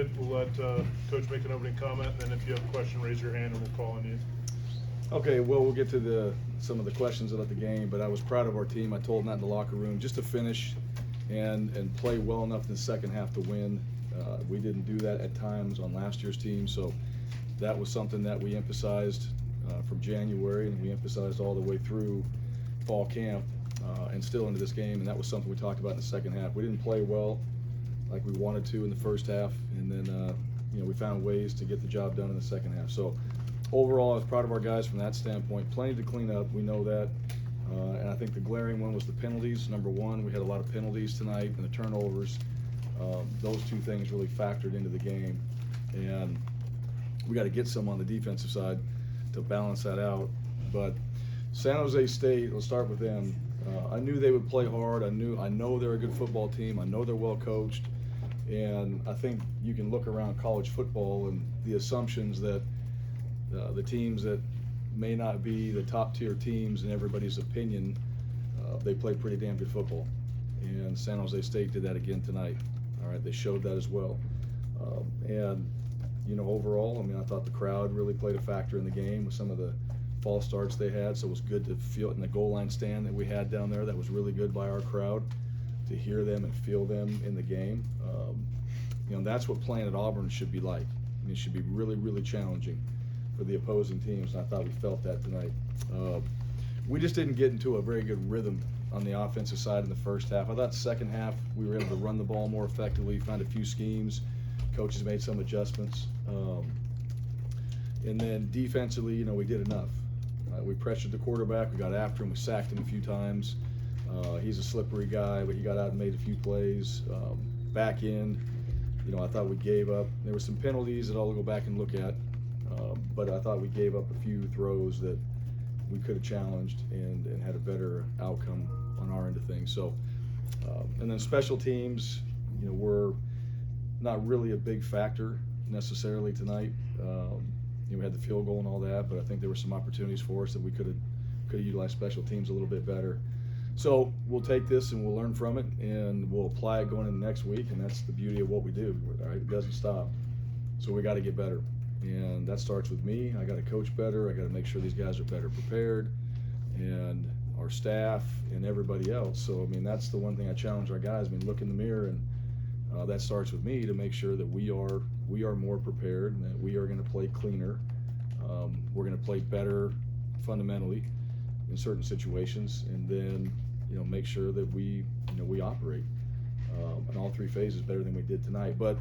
good. We'll let Coach make an opening comment, and then if you have a question, raise your hand and we'll call on you. Okay, well, we'll get to some of the questions about the game, but I was proud of our team. I told them that in the locker room, just to finish and play well enough in the second half to win. We didn't do that at times on last year's team, so that was something that we emphasized from January, and we emphasized all the way through fall camp and still into this game, and that was something we talked about in the second half. We didn't play well like we wanted to in the first half, and then we found ways to get the job done in the second half. So overall, I was proud of our guys from that standpoint. Plenty to clean up, we know that. And I think the glaring one was the penalties. Number one, we had a lot of penalties tonight, and the turnovers. Those two things really factored into the game. And we got to get some on the defensive side to balance that out. But San Jose State, let's start with them. I knew they would play hard. I know they're a good football team. I know they're well coached. And I think you can look around college football and the assumptions that the teams that may not be the top tier teams in everybody's opinion, they play pretty damn good football. And San Jose State did that again tonight. All right, they showed that as well. Overall, I thought the crowd really played a factor in the game with some of the false starts they had, so it was good to feel it in the goal line stand that we had down there. That was really good by our crowd to hear them and feel them in the game. That's what playing at Auburn should be like. It should be really, really challenging for the opposing teams, and I thought we felt that tonight. We just didn't get into a very good rhythm on the offensive side in the first half. I thought second half we were able to run the ball more effectively, found a few schemes. Coaches made some adjustments. And then defensively, we did enough. We pressured the quarterback, we got after him, we sacked him a few times. He's a slippery guy, but he got out and made a few plays. Back end, I thought we gave up. There were some penalties that I'll go back and look at. But I thought we gave up a few throws that we could have challenged and had a better outcome on our end of things. So, and then special teams, were not really a big factor necessarily tonight. We had the field goal and all that, but I think there were some opportunities for us that we could have utilized special teams a little bit better. So we'll take this and we'll learn from it, and we'll apply it going into next week, and that's the beauty of what we do. All right, it doesn't stop. So we got to get better. And that starts with me. I got to coach better. I got to make sure these guys are better prepared, and our staff and everybody else. So, that's the one thing I challenge our guys. Look in the mirror, and that starts with me to make sure that we are more prepared and that we are going to play cleaner. We're going to play better fundamentally in certain situations, and then, make sure that we operate in all three phases better than we did tonight. But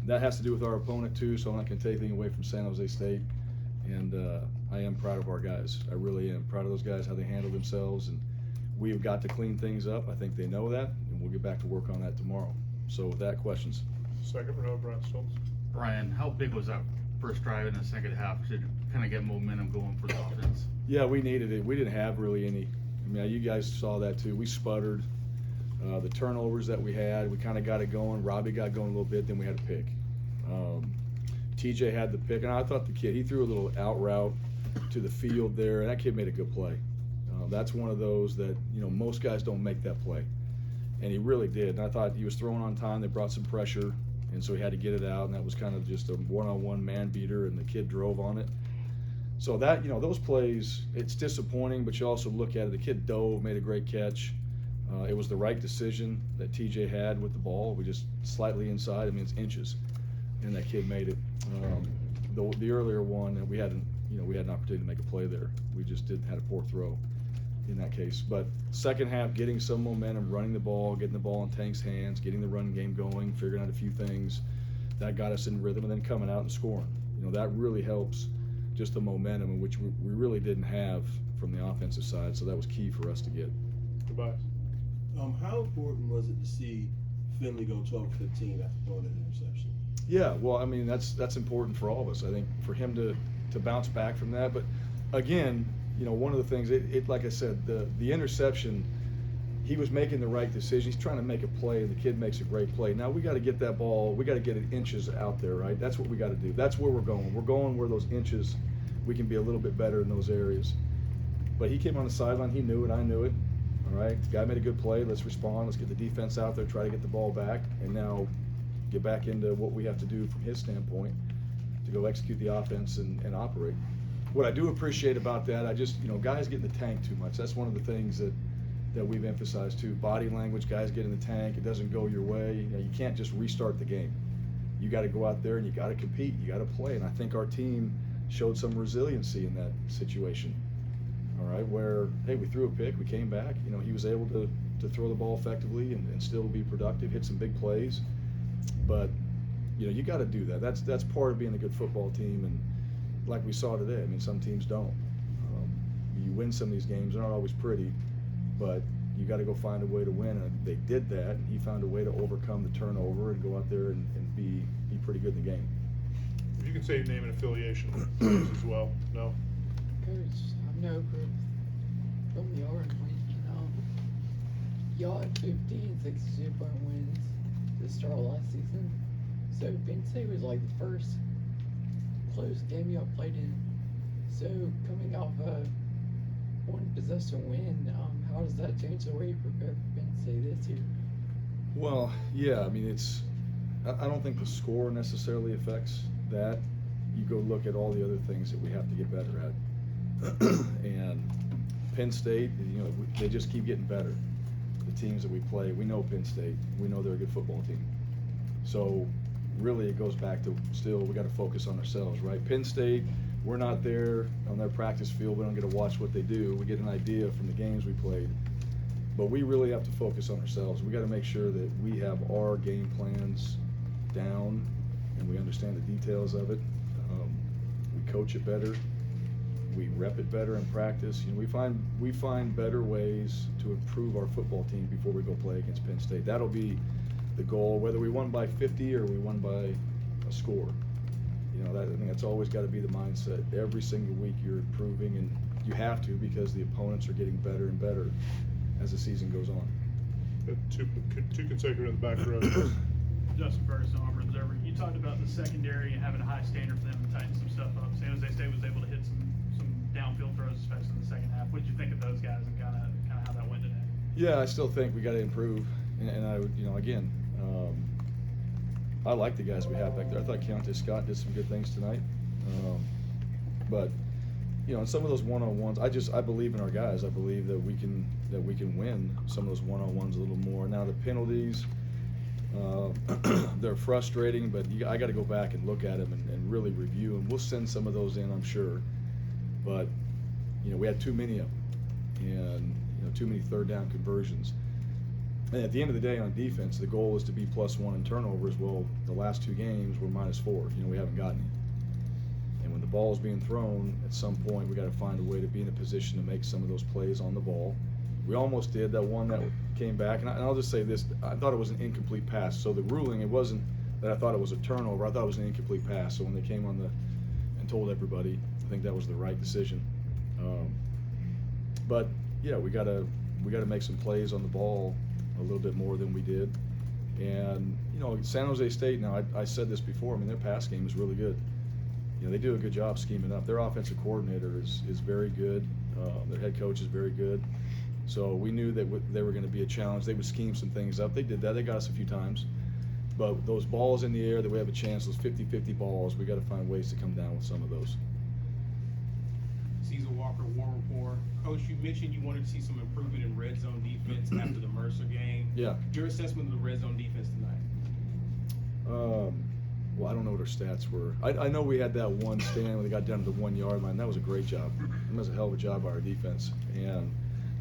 that has to do with our opponent too, so I'm not going to take anything away from San Jose State. And I am proud of our guys. I really am proud of those guys, how they handle themselves, and we have got to clean things up. I think they know that, and we'll get back to work on that tomorrow. So with that, questions? Second row, Bryan Stoltz. Bryan, how big was that first drive in the second half to kind of get momentum going for the offense? Yeah, we needed it. We didn't have really any. You guys saw that too. We sputtered. The turnovers that we had, we kind of got it going. Robbie got going a little bit, then we had a pick. TJ had the pick, and I thought he threw a little out route to the field there, and that kid made a good play. That's one of those that, most guys don't make that play. And he really did. And I thought he was throwing on time. They brought some pressure, and so he had to get it out, and that was kind of just a one-on-one man beater, and the kid drove on it. So that, those plays, it's disappointing, but you also look at it. The kid dove, made a great catch. It was the right decision that TJ had with the ball. We just slightly inside. It's inches, and that kid made it. The earlier one, we had an opportunity to make a play there. We just had a poor throw in that case. But second half, getting some momentum, running the ball, getting the ball in Tank's hands, getting the run game going, figuring out a few things, that got us in rhythm, and then coming out and scoring. That really helps just the momentum, which we really didn't have from the offensive side. So that was key for us to get. Tobias. How important was it to see Finley go 12-15 after throwing an interception? Yeah, well, that's important for all of us. I think for him to bounce back from that. But again, one of the things, like I said, the interception, he was making the right decision. He's trying to make a play, and the kid makes a great play. Now we got to get that ball. We got to get it inches out there, right? That's what we got to do. That's where we're going. We're going where those inches, we can be a little bit better in those areas. But he came on the sideline. He knew it. I knew it. All right, the guy made a good play. Let's respond. Let's get the defense out there, try to get the ball back. And now get back into what we have to do from his standpoint to go execute the offense and operate. What I do appreciate about that, I just, guys get in the tank too much. That's one of the things that we've emphasized too. Body language, guys get in the tank, it doesn't go your way. You can't just restart the game. You got to go out there and you got to compete, you got to play. And I think our team showed some resiliency in that situation. All right, where, hey, we threw a pick, we came back, he was able to throw the ball effectively and still be productive, hit some big plays. But, you got to do that. That's part of being a good football team. And like we saw today, I mean, some teams don't. You win some of these games, they're not always pretty, but you got to go find a way to win. And they did that, and he found a way to overcome the turnover and go out there and be pretty good in the game. If you can say your name and affiliation please, as well. No? Coach, I'm no proof from the Auburn League. Y'all had 15-62 wins to start last season. So Penn State was like the first close game y'all played in. So coming off a one possession win, how does that change the way you prepare for Penn State this year? Well, yeah, I mean, I don't think the score necessarily affects that. You go look at all the other things that we have to get better at. And Penn State, they just keep getting better. The teams that we play, we know Penn State, we know they're a good football team. So really it goes back to still, we got to focus on ourselves, right? Penn State, we're not there on their practice field, we don't get to watch what they do. We get an idea from the games we played. But we really have to focus on ourselves. We got to make sure that we have our game plans down and we understand the details of it. We coach it better. We rep it better in practice. We find better ways to improve our football team before we go play against Penn State. That'll be the goal, whether we won by 50 or we won by a score. I think that's always got to be the mindset. Every single week you're improving, and you have to because the opponents are getting better and better as the season goes on. Two consecutive in the back row. Justin Ferguson, Auburn Observer. You talked about the secondary and having a high standard for them to tighten some stuff up. San Jose State was able to hit some downfield throws, especially in the second half. What did you think of those guys and kind of how that went today? Yeah, I still think we got to improve, and I would, again, I like the guys we have back there. I thought Keontae Scott did some good things tonight, but in some of those one-on-ones, I believe in our guys. I believe that we can win some of those one-on-ones a little more. Now the penalties, they're frustrating, but I got to go back and look at them and really review them. We'll send some of those in, I'm sure, but we had too many of them, and too many third down conversions. And at the end of the day, on defense, the goal is to be +1 in turnovers. Well, the last 2 games were -4. We haven't gotten any. And when the ball is being thrown, at some point we got to find a way to be in a position to make some of those plays on the ball. We almost did that one that came back, and I'll just say this: I thought it was an incomplete pass. So the ruling, it wasn't that I thought it was a turnover. I thought it was an incomplete pass. So when they came and told everybody, I think that was the right decision. But yeah, we got to make some plays on the ball a little bit more than we did. And San Jose State, now I said this before, I mean, their pass game is really good. They do a good job scheming up. Their offensive coordinator is very good. Their head coach is very good. So we knew that they were going to be a challenge. They would scheme some things up. They did that. They got us a few times. But those balls in the air that we have a chance, those 50-50 balls, we got to find ways to come down with some of those. Caesar Walker, War Report. Coach, you mentioned you wanted to see some improvement in red zone defense after the Mercer game. Yeah. Your assessment of the red zone defense tonight? Well, I don't know what our stats were. I know we had that one stand when they got down to the 1 yard line. That was a great job. That was a hell of a job by our defense. And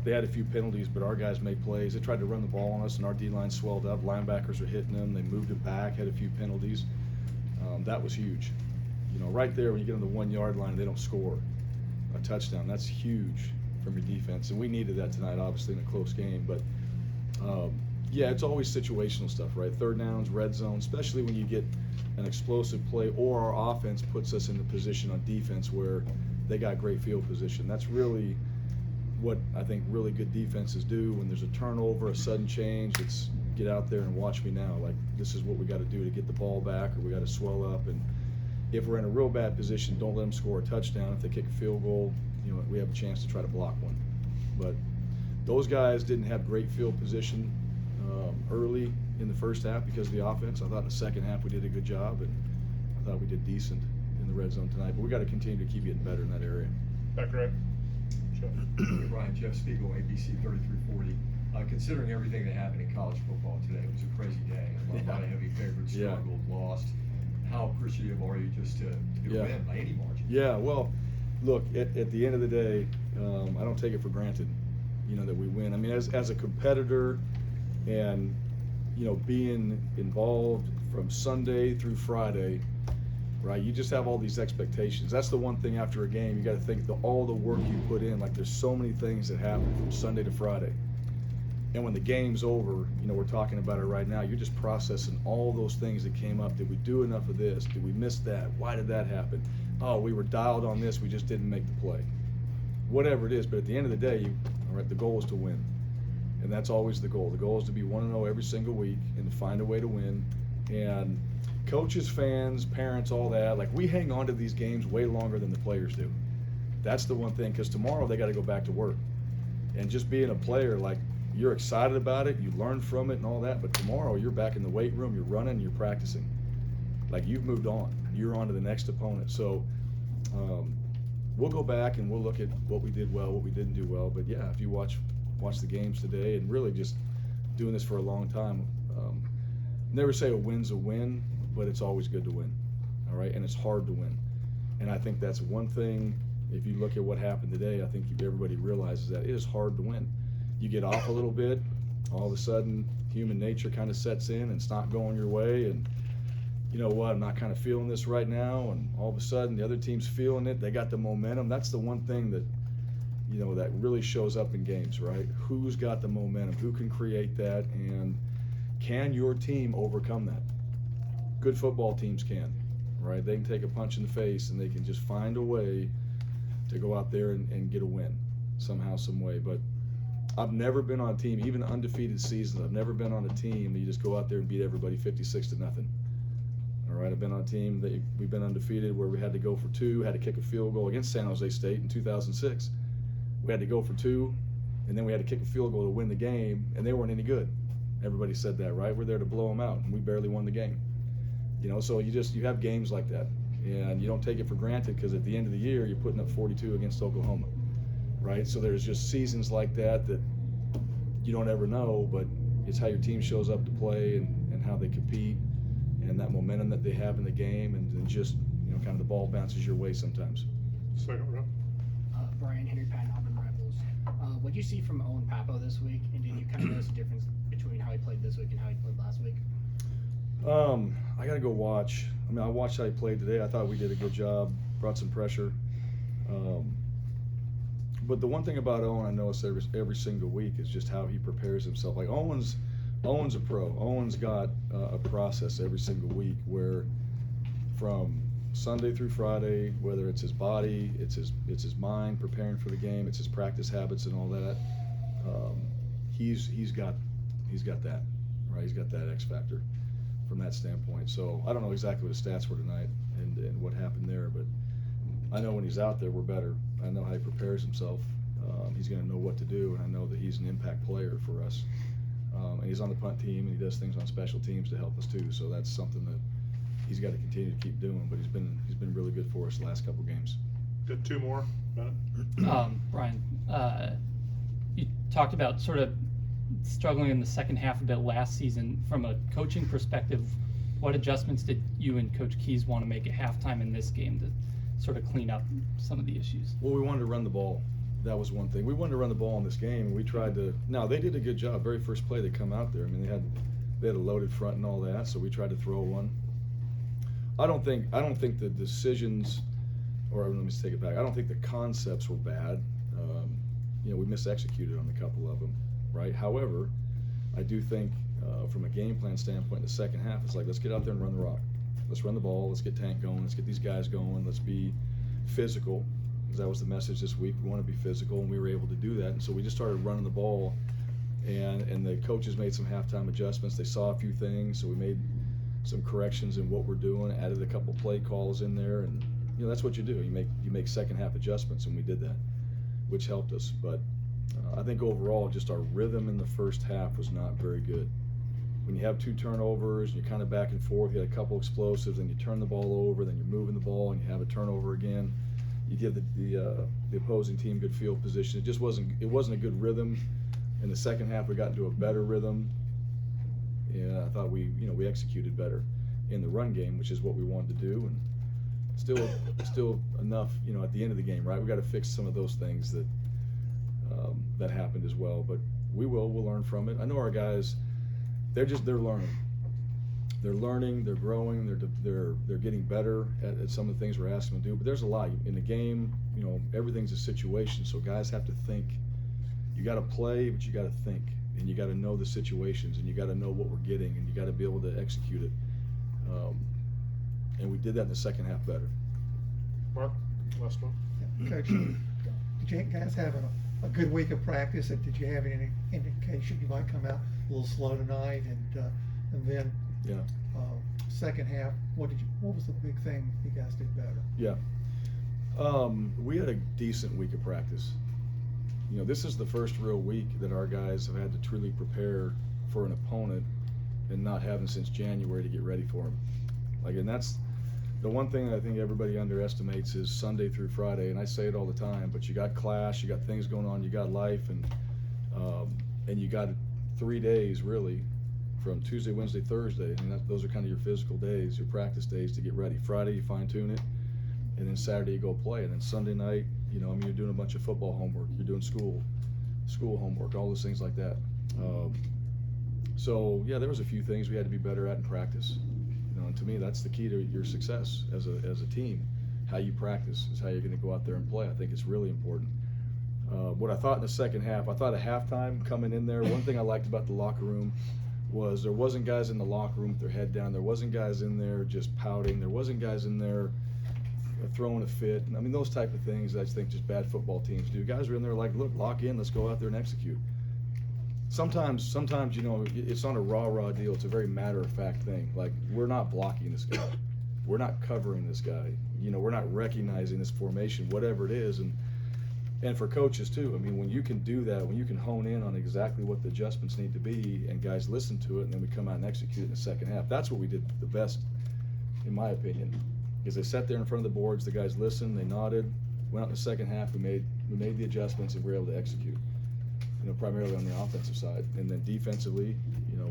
they had a few penalties, but our guys made plays. They tried to run the ball on us, and our D-line swelled up. Linebackers were hitting them. They moved it back, had a few penalties. That was huge. Right there when you get on the 1 yard line and they don't score a touchdown, that's huge from your defense. And we needed that tonight, obviously, in a close game. But, yeah, it's always situational stuff, right? Third downs, red zone, especially when you get an explosive play or our offense puts us in the position on defense where they got great field position. That's really what I think really good defenses do. When there's a turnover, a sudden change, it's get out there and watch me now. Like, this is what we got to do to get the ball back, or we got to swell up. And if we're in a real bad position, don't let them score a touchdown. If they kick a field goal, we have a chance to try to block one. But those guys didn't have great field position. early in the first half because of the offense. I thought in the second half we did a good job, and I thought we did decent in the red zone tonight. But we got to continue to keep getting better in that area. Back right. Jeff. Bryan, Jeff Spiegel, ABC 3340. Considering everything that happened in college football today, it was a crazy day. A lot of heavy favorites Yeah. struggled, lost. How appreciative are you just to Yeah. win by any margin? Yeah, well, look, at the end of the day, I don't take it for granted, that we win. I mean, as a competitor and, being involved from Sunday through Friday, right, you just have all these expectations. That's the one thing after a game, you got to think all the work you put in, like there's so many things that happen from Sunday to Friday. And when the game's over, we're talking about it right now, you're just processing all those things that came up. Did we do enough of this? Did we miss that? Why did that happen? Oh, we were dialed on this, we just didn't make the play. Whatever it is, but at the end of the day, all right, the goal is to win. And that's always the goal. The goal is to be 1-0 every single week and to find a way to win. And coaches, fans, parents, all that, like we hang on to these games way longer than the players do. That's the one thing, because tomorrow they got to go back to work. And just being a player, like, you're excited about it, you learn from it and all that, but tomorrow you're back in the weight room, you're running, you're practicing. Like you've moved on, you're on to the next opponent. So we'll go back and we'll look at what we did well, what we didn't do well. But yeah, if you watch the games today and really just doing this for a long time, never say a win's a win, but it's always good to win, all right? And it's hard to win. And I think that's one thing, if you look at what happened today, I think everybody realizes that it is hard to win. You get off a little bit, all of a sudden human nature kind of sets in and it's not going your way, and you know what, I'm not kind of feeling this right now, and all of a sudden the other team's feeling it, they got the momentum. That's the one thing that that really shows up in games, right? Who's got the momentum, who can create that, and can your team overcome that? Good football teams can, right? They can take a punch in the face and they can just find a way to go out there and get a win somehow, some way. But I've never been on a team, even undefeated seasons, I've never been on a team that you just go out there and beat everybody 56-0. All right, I've been on a team that we've been undefeated where we had to go for 2, had to kick a field goal against San Jose State in 2006. We had to go for 2, and then we had to kick a field goal to win the game, and they weren't any good. Everybody said that, right? We're there to blow them out, and we barely won the game. So you have games like that, and you don't take it for granted, because at the end of the year, you're putting up 42 against Oklahoma. Right, so there's just seasons like that you don't ever know, but it's how your team shows up to play and how they compete and that momentum that they have in the game, and just kind of the ball bounces your way sometimes. Second row. Bryan, Henry Patton, Auburn Rivals. What did you see from Owen Papo this week, and did you kind of notice a difference between how he played this week and how he played last week? I gotta go watch. I mean, I watched how he played today. I thought we did a good job, brought some pressure. But the one thing about Owen I notice every single week is just how he prepares himself. Like Owen's a pro. Owen's got a process every single week where from Sunday through Friday, whether it's his body, it's his mind preparing for the game, it's his practice habits and all that. He's got that, right? He's got that X factor from that standpoint. So I don't know exactly what his stats were tonight and what happened there, but I know when he's out there, we're better. I know how he prepares himself. He's going to know what to do, and I know that he's an impact player for us. And he's on the punt team, and he does things on special teams to help us too. So that's something that he's got to continue to keep doing. But he's been really good for us the last couple games. Did 2 more, Bennett? Bryan, you talked about sort of struggling in the second half a bit last season. From a coaching perspective, what adjustments did you and Coach Keys want to make at halftime in this game to sort of clean up some of the issues? Well, we wanted to run the ball. That was one thing. We wanted to run the ball in this game, and we tried to. Now they did a good job. Very first play they come out there. I mean, they had a loaded front and all that, so we tried to throw one. I don't think the decisions, or let me take it back. I don't think the concepts were bad. We misexecuted on a couple of them, right? However, I do think from a game plan standpoint, in the second half, it's like, let's get out there and run the rock. Let's run the ball. Let's get Tank going. Let's get these guys going. Let's be physical, because that was the message this week. We want to be physical, and we were able to do that. And so we just started running the ball, and the coaches made some halftime adjustments. They saw a few things, so we made some corrections in what we're doing, added a couple play calls in there, and that's what you do. You make second half adjustments, and we did that, which helped us. But I think overall, just our rhythm in the first half was not very good. When you have 2 turnovers, and you're kind of back and forth, you had a couple explosives, then you turn the ball over, then you're moving the ball, and you have a turnover again. You give the opposing team good field position. It wasn't a good rhythm. In the second half, we got into a better rhythm, and I thought we executed better in the run game, which is what we wanted to do, and still enough, at the end of the game, right? We got to fix some of those things that happened as well, but we'll learn from it. I know our guys, they're learning. They're learning, they're growing, they're getting better at some of the things we're asking them to do. But there's a lot in the game. Everything's a situation, so guys have to think. You got to play, but you got to think, and you got to know the situations, and you got to know what we're getting, and you got to be able to execute it. And we did that in the second half better. Mark, last one. Coach, did you guys have a good week of practice, and did you have any indication you might come out a little slow tonight? And then Yeah. Second half, what was the big thing you guys did better? Yeah. We had a decent week of practice. This is the first real week that our guys have had to truly prepare for an opponent and not having since January to get ready for them. And that's the one thing that I think everybody underestimates is Sunday through Friday, and I say it all the time, but you got class, you got things going on, you got life, and you got 3 days really, from Tuesday, Wednesday, Thursday, and those are kind of your physical days, your practice days to get ready. Friday you fine tune it, and then Saturday you go play, and then Sunday night, you're doing a bunch of football homework, you're doing school homework, all those things like that. So yeah, there was a few things we had to be better at in practice. And to me, that's the key to your success as a team. How you practice is how you're going to go out there and play. I think it's really important. What I thought in the second half, I thought at halftime coming in there, one thing I liked about the locker room was there wasn't guys in the locker room with their head down. There wasn't guys in there just pouting. There wasn't guys in there throwing a fit. Those type of things I think just bad football teams do. Guys are in there like, look, lock in, let's go out there and execute. Sometimes, it's not a rah-rah deal. It's a very matter-of-fact thing. Like, we're not blocking this guy. We're not covering this guy. We're not recognizing this formation, whatever it is. And for coaches, too. When you can do that, when you can hone in on exactly what the adjustments need to be, and guys listen to it, and then we come out and execute in the second half. That's what we did the best, in my opinion. Because they sat there in front of the boards, the guys listened, they nodded, went out in the second half, we made the adjustments, and we were able to execute. Primarily on the offensive side. And then defensively,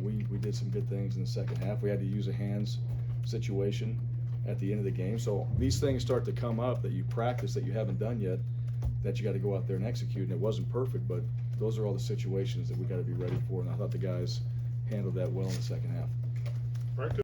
we did some good things in the second half. We had to use a hands situation at the end of the game. So these things start to come up that you practice that you haven't done yet, that you got to go out there and execute. And it wasn't perfect, but those are all the situations that we got to be ready for. And I thought the guys handled that well in the second half. Right.